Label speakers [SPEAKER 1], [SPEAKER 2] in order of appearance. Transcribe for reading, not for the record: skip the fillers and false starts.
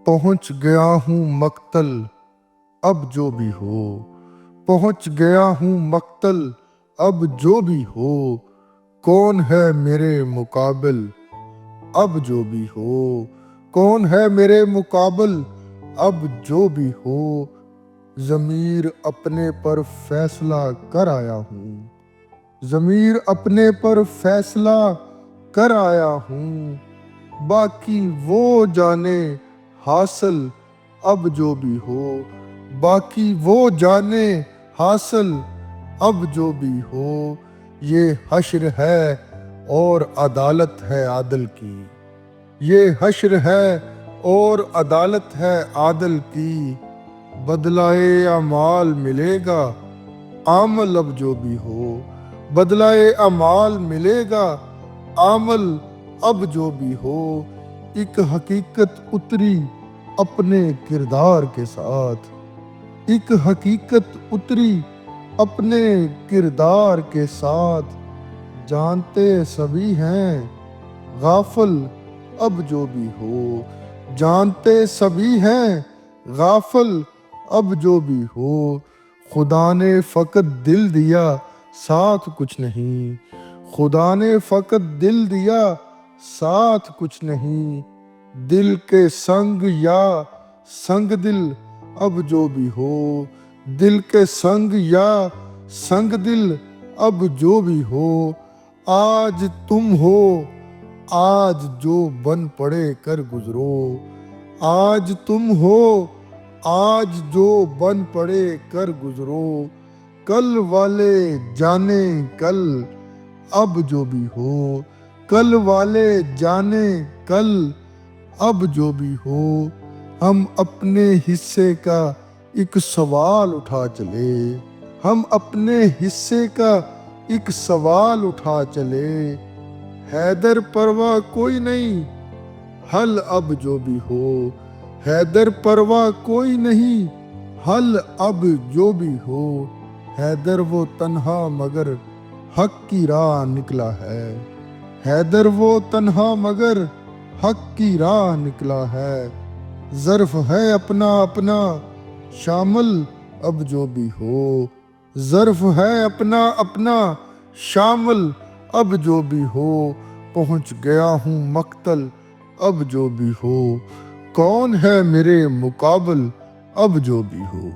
[SPEAKER 1] پہنچ گیا ہوں مقتل اب جو بھی ہو، پہنچ گیا ہوں مقتل اب جو بھی ہو، کون ہے میرے مقابل اب جو بھی ہو، کون ہے میرے مقابل اب جو بھی ہو، ضمیر اپنے پر فیصلہ کر آیا ہوں، ضمیر اپنے پر فیصلہ کر آیا ہوں، باقی وہ جانے حاصل اب جو بھی ہو، باقی وہ جانے حاصل اب جو بھی ہو، یہ حشر ہے اور عدالت ہے عادل کی، یہ حشر ہے اور عدالت ہے عادل کی، بدلائے اعمال ملے گا عمل اب جو بھی ہو، بدلائے اعمال ملے گا عمل اب جو بھی ہو، ایک حقیقت اتری اپنے کردار کے ساتھ، ایک حقیقت اتری اپنے کردار کے ساتھ، جانتے سبھی ہیں غافل اب جو بھی ہو، جانتے سبھی ہیں غافل اب جو بھی ہو، خدا نے فقط دل دیا ساتھ کچھ نہیں، خدا نے فقط دل دیا ساتھ کچھ نہیں، دل کے سنگ یا سنگ دل اب جو بھی ہو، دل کے سنگ یا سنگ دل اب جو بھی ہو، آج تم ہو آج جو بن پڑے کر گزرو، آج تم ہو آج جو بن پڑے کر گزرو، کل والے جانے کل اب جو بھی ہو، کل والے جانے کل اب جو بھی ہو، ہم اپنے حصے کا ایک سوال اٹھا چلے، ہم اپنے حصے کا ایک سوال اٹھا چلے، حیدر پرواہ کوئی نہیں حل اب جو بھی ہو، حیدر پرواہ کوئی نہیں حل اب جو بھی ہو، حیدر وہ تنہا مگر حق کی راہ نکلا ہے، حیدر وہ تنہا مگر حق کی راہ نکلا ہے، ظرف ہے اپنا اپنا شامل اب جو بھی ہو، ظرف ہے اپنا اپنا شامل اب جو بھی ہو، پہنچ گیا ہوں مقتل اب جو بھی ہو، کون ہے میرے مقابل اب جو بھی ہو۔